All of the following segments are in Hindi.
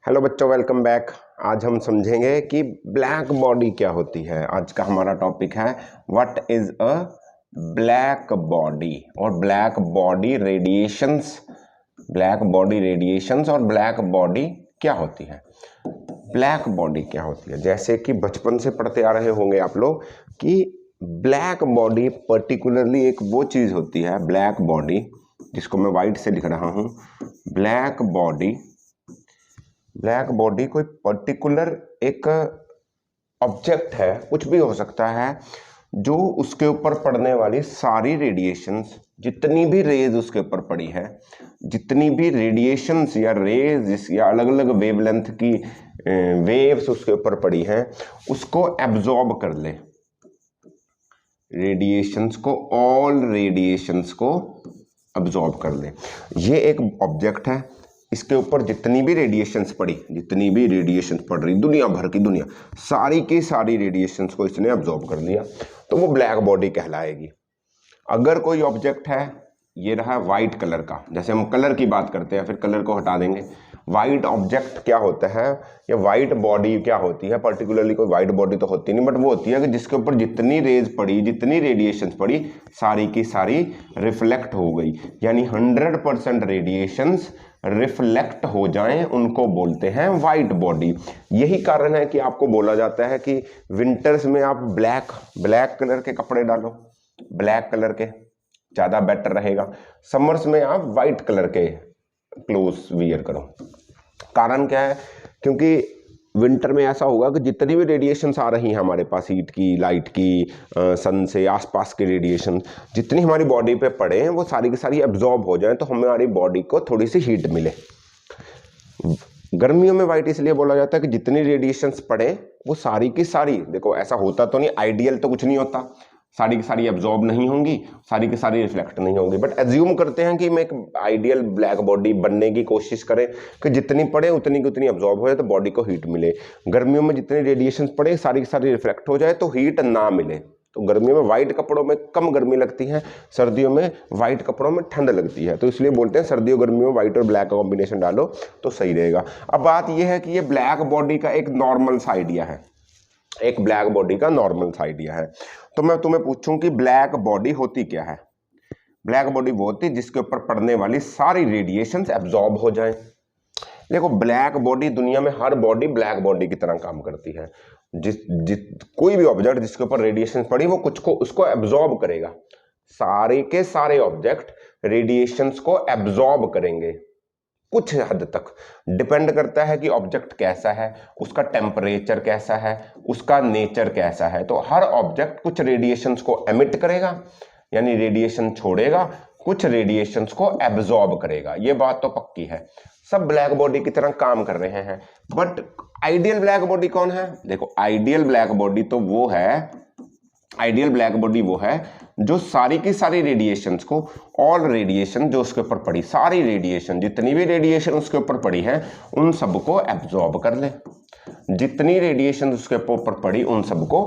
हेलो बच्चों, वेलकम बैक। आज हम समझेंगे कि ब्लैक बॉडी क्या होती है। आज का हमारा टॉपिक है what is a black body और black body radiations. Black body radiations और ब्लैक बॉडी क्या होती है। ब्लैक बॉडी क्या होती है, जैसे कि बचपन से पढ़ते आ रहे होंगे आप लोग कि ब्लैक बॉडी पर्टिकुलरली एक वो चीज़ होती है, ब्लैक बॉडी, जिसको मैं वाइट से लिख रहा हूँ। ब्लैक बॉडी कोई पर्टिकुलर एक ऑब्जेक्ट है, कुछ भी हो सकता है, जो उसके ऊपर पड़ने वाली सारी रेडिएशंस, जितनी भी रेज उसके ऊपर पड़ी है, जितनी भी रेडिएशंस या रेज या अलग अलग वेवलेंथ की वेव्स उसके ऊपर पड़ी हैं, उसको एब्जॉर्ब कर ले। रेडिएशंस को, ऑल रेडिएशंस को एब्जॉर्ब कर ले। ये एक ऑब्जेक्ट है, इसके ऊपर जितनी भी रेडिएशंस पड़ी, जितनी भी रेडिएशंस पड़ रही दुनिया भर की, दुनिया सारी की सारी रेडिएशंस को इसने एब्जॉर्ब कर लिया, तो वो ब्लैक बॉडी कहलाएगी। अगर कोई ऑब्जेक्ट है, ये रहा वाइट कलर का, जैसे हम कलर की बात करते हैं, फिर कलर को हटा देंगे। वाइट ऑब्जेक्ट क्या होता है या वाइट बॉडी क्या होती है, पर्टिकुलरली कोई वाइट बॉडी तो होती नहीं, बट वो होती है कि जिसके ऊपर जितनी रेज पड़ी, जितनी रेडिएशंस पड़ी, सारी की सारी रिफ्लेक्ट हो गई, यानी 100% रेडिएशंस रिफ्लेक्ट हो जाएं, उनको बोलते हैं वाइट बॉडी। यही कारण है कि आपको बोला जाता है कि विंटर्स में आप ब्लैक कलर के कपड़े डालो, ब्लैक कलर के ज़्यादा बेटर रहेगा। समर्स में आप वाइट कलर के क्लोथ्स वियर करो। कारण क्या है, क्योंकि विंटर में ऐसा होगा कि जितनी भी रेडिएशंस आ रही हैं हमारे पास, हीट की, लाइट की, सन से आसपास के रेडिएशन जितनी हमारी बॉडी पे पड़े हैं, वो सारी की सारी एब्जॉर्ब हो जाएं, तो हमारी बॉडी को थोड़ी सी हीट मिले। गर्मियों में वाइट इसलिए बोला जाता है कि जितनी रेडिएशंस पड़े वो सारी की सारी, देखो ऐसा होता तो नहीं, आइडियल तो कुछ नहीं होता, सारी की सारी एब्जॉर्ब नहीं होंगी, सारी की सारी रिफ्लेक्ट नहीं होंगी, बट एज्यूम करते हैं कि मैं एक आइडियल ब्लैक बॉडी बनने की कोशिश करें कि जितनी पड़े उतनी की उतनी एब्जॉर्ब हो जाए, तो बॉडी को हीट मिले। गर्मियों में जितनी रेडिएशन पड़े सारी की सारी रिफ्लेक्ट हो जाए, तो हीट ना मिले। तो गर्मियों में वाइट कपड़ों में कम गर्मी लगती है, सर्दियों में वाइट कपड़ों में ठंड लगती है, तो इसलिए बोलते हैं सर्दियों गर्मियों में वाइट और ब्लैक का कॉम्बिनेशन डालो तो सही रहेगा। अब बात यह है कि ये ब्लैक बॉडी का एक नॉर्मल सा आइडिया है, एक ब्लैक बॉडी का नॉर्मल सा आइडिया है। तो मैं तुम्हें पूछूं कि ब्लैक बॉडी होती क्या है। ब्लैक बॉडी वो होती है जिसके ऊपर पड़ने वाली सारी रेडिएशंस एब्जॉर्ब हो जाएं। देखो, ब्लैक बॉडी, दुनिया में हर बॉडी ब्लैक बॉडी की तरह काम करती है। कोई भी ऑब्जेक्ट जिसके ऊपर रेडिएशन पड़ी, वो कुछ को उसको एब्जॉर्ब करेगा। सारे के सारे ऑब्जेक्ट रेडिएशंस को एब्जॉर्ब करेंगे। कुछ हद तक डिपेंड करता है कि ऑब्जेक्ट कैसा है, उसका टेम्परेचर कैसा है, उसका नेचर कैसा है। तो हर ऑब्जेक्ट कुछ रेडिएशंस को एमिट करेगा, यानी रेडिएशन छोड़ेगा, कुछ रेडिएशंस को एब्जॉर्ब करेगा। ये बात तो पक्की है, सब ब्लैक बॉडी की तरह काम कर रहे हैं। बट आइडियल ब्लैक बॉडी कौन है? देखो, आइडियल ब्लैक बॉडी तो वो है, आइडियल ब्लैक बॉडी वो है जो सारी की सारी रेडिएशंस को, ऑल रेडिएशन जो उसके ऊपर पड़ी, सारी रेडिएशन, जितनी भी रेडिएशन उसके ऊपर पड़ी है, उन सबको एब्जॉर्ब कर ले। जितनी रेडिएशन उसके ऊपर पड़ी उन सबको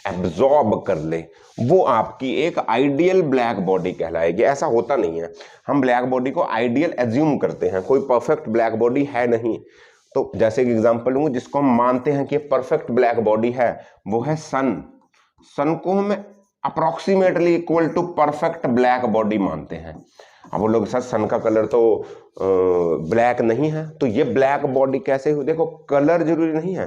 एब्जॉर्ब कर ले, वो आपकी एक आइडियल ब्लैक बॉडी कहलाएगी। ऐसा होता नहीं है, हम ब्लैक बॉडी को आइडियल एज्यूम करते हैं, कोई परफेक्ट ब्लैक बॉडी है नहीं। तो जैसे कि एग्जांपल लूंगा, जिसको हम मानते हैं कि परफेक्ट ब्लैक बॉडी है, वो है सन। सन को हम approximately equal to perfect black body मानते हैं। अब वो लोग, सर सन का कलर तो ब्लैक नहीं है, तो ये ब्लैक बॉडी कैसे हुई? देखो, कलर जरूरी नहीं है,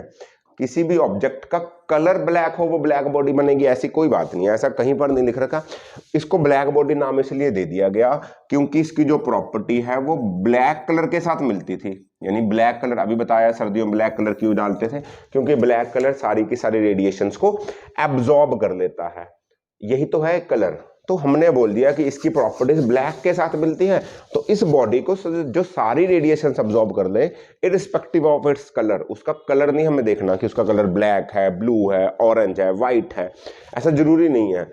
किसी भी ऑब्जेक्ट का कलर ब्लैक हो वो ब्लैक बॉडी बनेगी, ऐसी कोई बात नहीं है, ऐसा कहीं पर नहीं लिख रखा। इसको ब्लैक बॉडी नाम इसलिए दे दिया गया क्योंकि इसकी जो प्रॉपर्टी है वो ब्लैक कलर के साथ मिलती थी। यानी ब्लैक कलर, अभी बताया सर्दियों में ब्लैक कलर क्यों डालते थे, क्योंकि ब्लैक कलर सारी की सारी रेडिएशंस को एब्जॉर्ब कर लेता है, यही तो है कलर। तो हमने बोल दिया कि इसकी प्रॉपर्टीज ब्लैक के साथ मिलती हैं, तो इस बॉडी को जो सारी रेडिएशन एब्जॉर्ब कर ले, इरिस्पेक्टिव ऑफ इट्स कलर, उसका कलर नहीं हमें देखना कि उसका कलर ब्लैक है, ब्लू है, ऑरेंज है, व्हाइट है, ऐसा जरूरी नहीं है।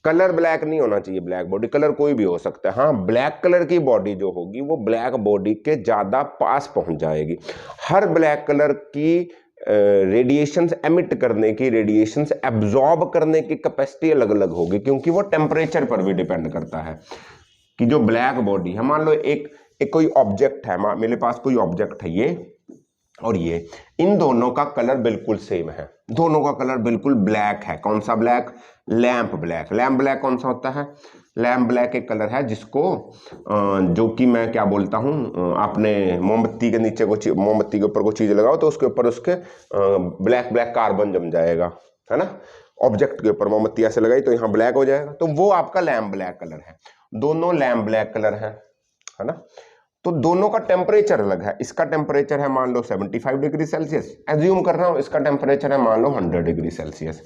कलर ब्लैक नहीं होना चाहिए, ब्लैक बॉडी, कलर कोई भी हो सकता है। हाँ, ब्लैक कलर की बॉडी जो होगी वो ब्लैक बॉडी के ज्यादा पास पहुंच जाएगी। हर ब्लैक कलर की रेडिएशंस एमिट करने की, रेडिएशंस एब्जॉर्ब करने की कैपेसिटी अलग अलग होगी, क्योंकि वो टेम्परेचर पर भी डिपेंड करता है कि जो ब्लैक बॉडी है, मान लो एक कोई ऑब्जेक्ट है, मेरे पास कोई ऑब्जेक्ट है, ये और ये, इन दोनों का कलर बिल्कुल सेम है, दोनों का कलर बिल्कुल ब्लैक है। कौन सा black? Lamp black. Lamp black कौन सा होता है? लैंप ब्लैक एक कलर है जिसको जो कि मैं क्या बोलता हूँ, आपने मोमबत्ती के नीचे को, मोमबत्ती के ऊपर कोई चीज लगाओ तो उसके ऊपर उसके ब्लैक ब्लैक कार्बन जम जाएगा, है ना। ऑब्जेक्ट के ऊपर मोमबत्ती ऐसे लगाई तो यहाँ ब्लैक हो जाएगा, तो वो आपका लैंप ब्लैक कलर है। दोनों लैंप ब्लैक कलर है ना। तो दोनों का टेम्परेचर अलग है। इसका टेम्परेचर है मान लो 75 डिग्री सेल्सियस, एज्यूम कर रहा हूं इसका टेम्परेचर है मान लो 100 डिग्री सेल्सियस।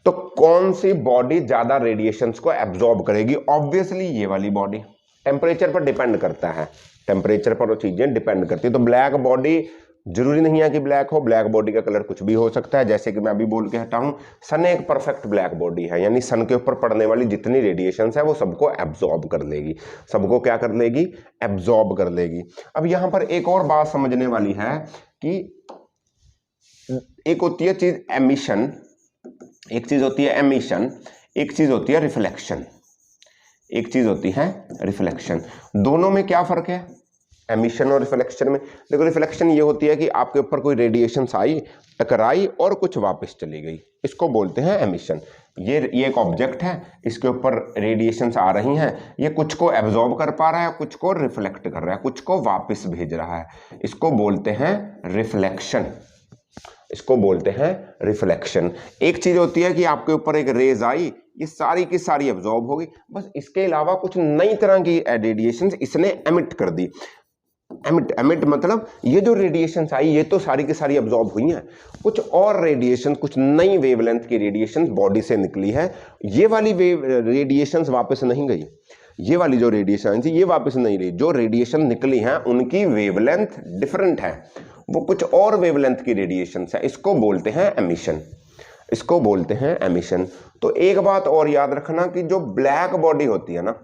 तो कौन सी बॉडी ज्यादा रेडिएशंस को एब्जॉर्ब करेगी? ऑब्वियसली ये वाली बॉडी। टेम्परेचर पर डिपेंड करता है, टेम्परेचर पर वो चीजें डिपेंड करती है। तो ब्लैक बॉडी, जरूरी नहीं है कि ब्लैक हो, ब्लैक बॉडी का कलर कुछ भी हो सकता है। जैसे कि मैं अभी बोल के हटा हूं, सन एक परफेक्ट ब्लैक बॉडी है, यानी सन के ऊपर पड़ने वाली जितनी रेडिएशंस है वो सबको एब्जॉर्ब कर लेगी। सबको क्या कर लेगी? एब्जॉर्ब कर लेगी। अब यहां पर एक और बात समझने वाली है कि एक होती है चीज एमिशन, एक चीज होती है एमिशन, एक चीज होती है रिफ्लेक्शन। एक चीज होती है रिफ्लेक्शन। दोनों में क्या फर्क है एमिशन और रिफ्लेक्शन में? देखो, रिफ्लेक्शन ये होती है कि आपके ऊपर कोई रेडिएशन आई, टकराई और कुछ वापस चली गई, इसको बोलते हैं एमिशन। ये एक ऑब्जेक्ट है, इसके ऊपर रेडिएशंस आ रही हैं, ये कुछ को एब्जॉर्ब कर पा रहा है, कुछ को रिफ्लेक्ट कर रहा है, कुछ को वापस भेज रहा है, इसको बोलते हैं रिफ्लेक्शन। इसको बोलते हैं रिफ्लेक्शन। एक चीज होती है कि आपके ऊपर एक रेज आई, ये सारी की सारी एब्जॉर्ब होगी, बस इसके अलावा कुछ नई तरह की रेडिएशंस इसने एमिट कर दी। एमिट मतलब ये जो रेडिएशंस आई ये तो सारी की सारी एब्जॉर्ब हुई हैं, कुछ और रेडिएशन, कुछ नई वेवलेंथ की रेडिएशंस बॉडी से निकली है, ये वाली रेडिएशंस वापस नहीं गई। ये वाली जो रेडिएशन थी ये वापस नहीं रही, जो रेडिएशन निकली है उनकी वेवलेंथ डिफरेंट है, वो कुछ और वेवलेंथ की रेडिएशन है, इसको बोलते हैं एमिशन। इसको बोलते हैं एमिशन। तो एक बात और याद रखना कि जो ब्लैक बॉडी होती है ना,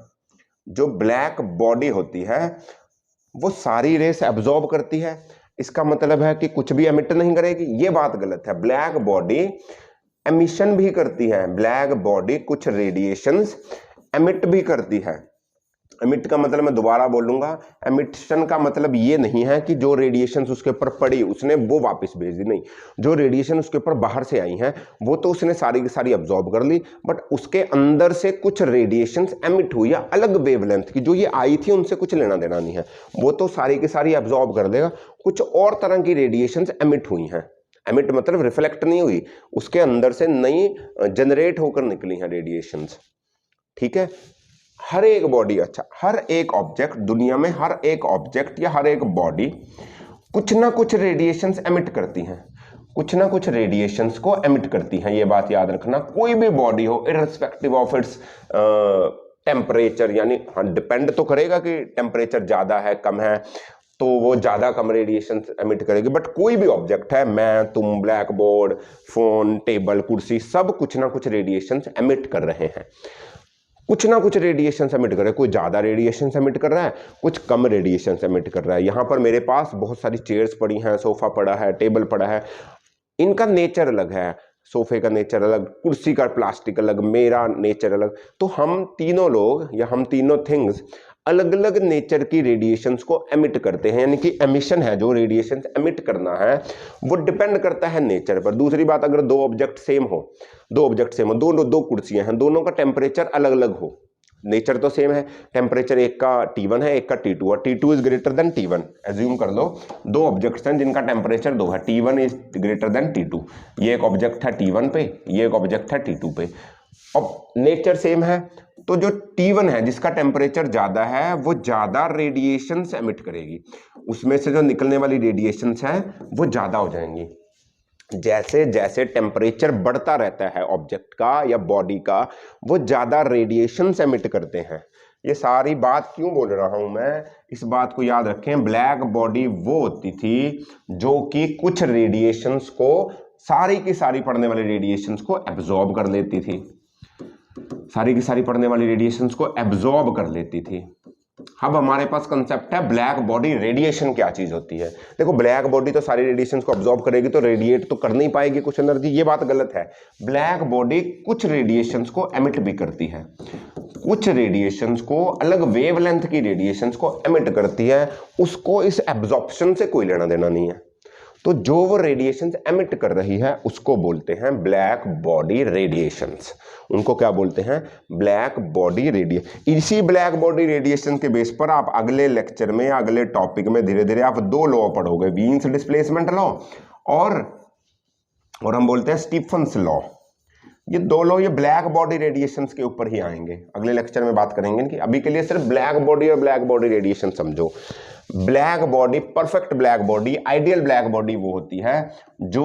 जो ब्लैक बॉडी होती है वो सारी रेस एब्जॉर्ब करती है, इसका मतलब है कि कुछ भी एमिट नहीं करेगी, ये बात गलत है। ब्लैक बॉडी एमिशन भी करती है, ब्लैक बॉडी कुछ रेडिएशंस एमिट भी करती है। एमिट का मतलब मैं दोबारा बोलूंगा, एमिशन का मतलब ये नहीं है कि जो रेडिएशंस उसके ऊपर पड़ी उसने वो वापस भेज दी, नहीं, जो रेडिएशन उसके ऊपर बाहर से आई हैं वो तो उसने सारी की सारी अब्जॉर्ब कर ली, बट उसके अंदर से कुछ रेडिएशंस एमिट हुई है अलग वेवलेंथ की, जो ये आई थी उनसे कुछ लेना देना नहीं है, वो तो सारी की सारी अब्जॉर्ब कर देगा। कुछ और तरह की रेडिएशंस एमिट हुई हैं, एमिट मतलब रिफ्लेक्ट नहीं हुई, उसके अंदर से नई जनरेट होकर निकली हैं रेडिएशंस, ठीक है। हर एक बॉडी, अच्छा हर एक ऑब्जेक्ट दुनिया में, हर एक ऑब्जेक्ट या हर एक बॉडी कुछ ना कुछ रेडिएशंस एमिट करती हैं, कुछ ना कुछ रेडिएशंस को एमिट करती हैं, ये बात याद रखना। कोई भी बॉडी हो इररिस्पेक्टिव ऑफ इट्स टेम्परेचर, यानी हाँ डिपेंड तो करेगा कि टेम्परेचर ज्यादा है कम है तो वो ज्यादा कम रेडिएशन एमिट करेगी, बट कोई भी ऑब्जेक्ट है, मैं तुम, ब्लैक बोर्ड, फोन, टेबल, कुर्सी, सब कुछ ना कुछ रेडिएशन एमिट कर रहे हैं, कुछ ना कुछ रेडिएशन एमिट कर रहे हैं। कोई ज्यादा रेडिएशन एमिट कर रहा है, कुछ कम रेडिएशन एमिट कर रहा है। यहां पर मेरे पास बहुत सारी चेयर्स पड़ी हैं, सोफा पड़ा है, टेबल पड़ा है, इनका नेचर अलग है, सोफे का नेचर अलग, कुर्सी का प्लास्टिक अलग, मेरा नेचर अलग, तो हम तीनों लोग या हम तीनों थिंग्स अलग अलग नेचर की रेडिएशंस को एमिट करते हैं, यानी कि एमिशन है, जो रेडिएशन एमिट करना है वो डिपेंड करता है नेचर पर। दूसरी बात, अगर दो ऑब्जेक्ट सेम हो, दो कुर्सियां हैं, दोनों का टेम्परेचर अलग अलग हो, नेचर तो सेम है, टेम्परेचर एक का T1 है, एक का T2 है, T2 is greater than T1, assume कर लो दो ऑब्जेक्ट्स हैं जिनका टेम्परेचर 2 है, T1 is greater than T2, ये एक ऑब्जेक्ट है T1 पे, ये एक ऑब्जेक्ट है T2 पे, अब नेचर सेम है, तो जो T1 है जिसका टेम्परेचर ज्यादा है वो ज्यादा रेडिएशंस एमिट करेगी, उसमें से जो निकलने वाली रेडिएशंस है वो ज्यादा हो जाएंगी। जैसे जैसे टेम्परेचर बढ़ता रहता है ऑब्जेक्ट का या बॉडी का, वो ज्यादा रेडिएशंस एमिट करते हैं। ये सारी बात क्यों बोल रहा हूं मैं, इस बात को याद रखें, ब्लैक बॉडी वो होती थी जो कि कुछ रेडिएशंस को, सारी की सारी पड़ने वाली रेडिएशंस को एब्जॉर्ब कर लेती थी, सारी की सारी पड़ने वाली रेडिएशंस को एब्जॉर्ब कर लेती थी। अब हमारे पास कंसेप्ट है ब्लैक बॉडी रेडिएशन क्या चीज होती है। देखो, ब्लैक बॉडी तो सारी रेडिएशंस को एब्जॉर्ब करेगी तो रेडिएट तो कर नहीं पाएगी कुछ एनर्जी, ये बात गलत है। ब्लैक बॉडी कुछ रेडिएशंस को एमिट भी करती है, कुछ रेडिएशंस को, अलग वेवलेंथ की रेडिएशंस को एमिट करती है, उसको इस एब्जॉर्प्शन से कोई लेना देना नहीं है। तो जो वो रेडिएशंस एमिट कर रही है उसको बोलते हैं ब्लैक बॉडी रेडिएशंस। उनको क्या बोलते हैं? Black body radiation. इसी ब्लैक बॉडी रेडिएशन के बेस पर आप अगले लेक्चर में, अगले टॉपिक में धीरे धीरे आप दो लॉ पढ़ोगे, वीन्स डिस्प्लेसमेंट लॉ और हम बोलते हैं स्टीफन्स लॉ। ये दो लॉ ये ब्लैक बॉडी रेडिएशंस के ऊपर ही आएंगे, अगले लेक्चर में बात करेंगे कि अभी के लिए सिर्फ ब्लैक बॉडी और ब्लैक बॉडी रेडिएशन समझो। Black body, perfect black body, ideal black body वो होती है जो,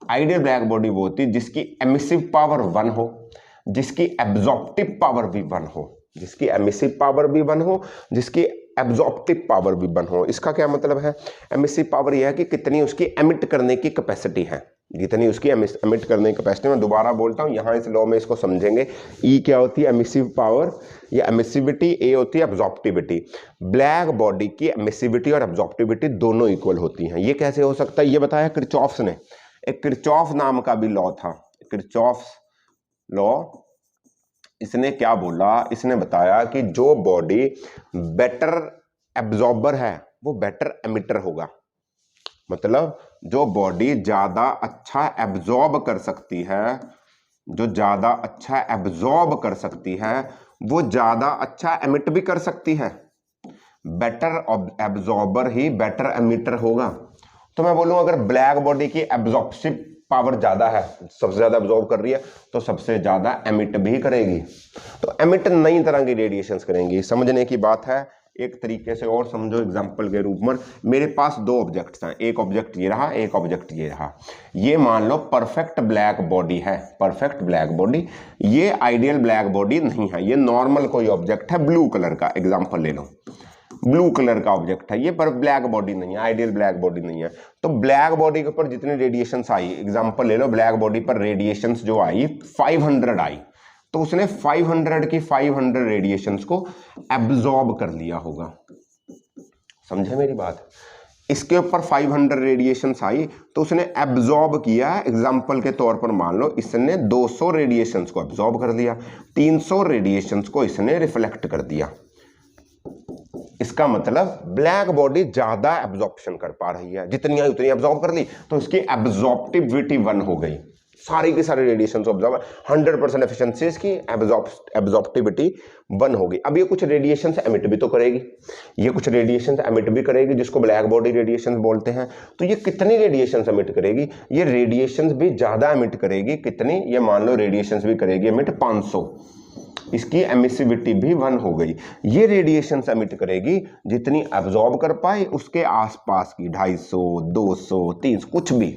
आइडियल ब्लैक बॉडी वो होती है जिसकी एमिसिव पावर 1 हो, जिसकी एब्जॉर्प्टिव पावर भी 1 हो, जिसकी एमिसिव पावर भी 1 हो, जिसकी एब्जॉर्प्टिव पावर भी 1 हो। इसका क्या मतलब है? एमिसिव पावर यह है कि कितनी उसकी एमिट करने की कैपेसिटी है, जितनी उसकी एमिट करने की कैपेसिटी। मैं दोबारा बोलता हूं, यहां इस लॉ में इसको समझेंगे। ई क्या होती है? एमिसिव पावर या एमिसिविटी। ए होती है एब्जॉर्प्टिविटी। ब्लैक बॉडी की एमिसिविटी और एब्जॉर्प्टिविटी दोनों इक्वल होती हैं। ये कैसे हो सकता है? ये बताया किरचॉफ्स ने। एक किरचॉफ नाम का भी लॉ था, किरचॉफ्स लॉ। इसने क्या बोला? इसने बताया कि जो बॉडी बेटर एब्जॉर्बर है वो बेटर एमिटर होगा। मतलब जो बॉडी ज्यादा अच्छा एब्जॉर्ब कर सकती है, जो ज्यादा अच्छा एब्जॉर्ब कर सकती है, वो ज्यादा अच्छा एमिट भी कर सकती है। बेटर एब्जॉर्बर ही बेटर एमिटर होगा। तो मैं बोलूं अगर ब्लैक बॉडी की एब्जॉर्प्टिव पावर ज्यादा है, सबसे ज्यादा एब्जॉर्ब कर रही है, तो सबसे ज्यादा एमिट भी करेगी। तो एमिट नई तरह की रेडिएशंस करेंगी। समझने की बात है। एक तरीके से और समझो, एग्जांपल के रूप में मेरे पास दो ऑब्जेक्ट्स हैं, एक ऑब्जेक्ट ये रहा, एक ऑब्जेक्ट ये रहा। ये मान लो परफेक्ट ब्लैक बॉडी है, परफेक्ट ब्लैक बॉडी। ये आइडियल ब्लैक बॉडी नहीं है, ये नॉर्मल कोई ऑब्जेक्ट है, ब्लू कलर का एग्जाम्पल ले लो, ब्लू कलर का ऑब्जेक्ट है ये, पर ब्लैक बॉडी नहीं है, आइडियल ब्लैक बॉडी नहीं है। तो ब्लैक बॉडी के ऊपर जितनी रेडिएशंस आई, एग्जांपल ले लो, ब्लैक बॉडी पर रेडिएशंस जो आई 500 आई, तो उसने 500 की 500 रेडिएशंस को एब्जॉर्ब कर लिया होगा। समझे मेरी बात? इसके ऊपर 500 रेडिएशंस आई तो उसने एब्जॉर्ब किया। एग्जांपल के तौर पर मान लो इसने 200 रेडिएशंस को एब्जॉर्ब कर लिया, 300 रेडिएशंस को इसने रिफ्लेक्ट कर दिया। इसका मतलब ब्लैक बॉडी ज्यादा एब्जॉर्प्शन कर पा रही है, जितनी आई उतनी एब्जॉर्ब कर ली, तो इसकी एब्जॉर्प्टिविटी 1 हो गई। सारी की सारी रेडिएशन ऑब्जॉर्ब, 100% एफिशिएंसी इसकी, एब्जॉर्प्टिविटी 1 होगी। अब ये कुछ रेडिएशन एमिट भी तो करेगी, ये कुछ रेडिएशन एमिट भी करेगी, जिसको ब्लैक बॉडी रेडिएशन बोलते हैं। तो ये कितनी रेडिएशन एमिट करेगी? ये रेडिएशन भी ज्यादा एमिट करेगी। कितनी? ये मान लो रेडिएशन भी करेगी एमिट 500, इसकी एमिसिविटी भी 1 हो गई। ये रेडिएशन एमिट करेगी जितनी एब्जॉर्ब कर पाए उसके आसपास की, 250, 200, 300, कुछ भी।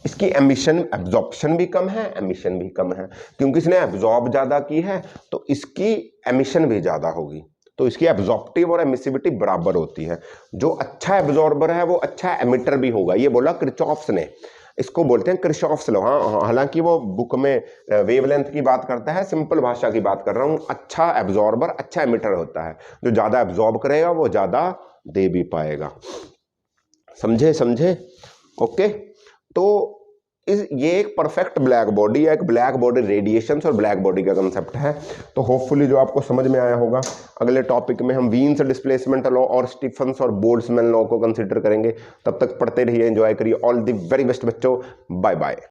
इसकी एमिशन, एब्जॉर्प्शन भी कम है, एमिशन भी कम है, क्योंकि इसने एब्जॉर्ब ज्यादा की है तो इसकी एमिशन भी ज्यादा होगी। तो इसकी एब्जॉर्प्टिव और एमिसिविटी बराबर होती है। जो अच्छा एब्जॉर्बर है वो अच्छा एमिटर भी होगा। ये बोला किरचॉफ्स ने, इसको बोलते हैं किरचॉफ्स लॉ। हाँ, हालांकि वो बुक में वेवलेंथ की बात करता है, सिंपल भाषा की बात कर रहा हूँ। अच्छा एब्जॉर्बर अच्छा एमिटर होता है, जो ज्यादा एब्जॉर्ब करेगा वो ज्यादा दे भी पाएगा। समझे? समझे? ओके। तो ये एक परफेक्ट ब्लैक बॉडी है, एक ब्लैक बॉडी रेडिएशंस और ब्लैक बॉडी का कंसेप्ट है। तो होपफुली जो आपको समझ में आया होगा। अगले टॉपिक में हम वीन्स डिस्प्लेसमेंट लॉ और स्टीफन्स और बोल्ट्जमैन लॉ को कंसीडर करेंगे। तब तक पढ़ते रहिए, एंजॉय करिए। ऑल द वेरी बेस्ट बच्चों, बाय बाय।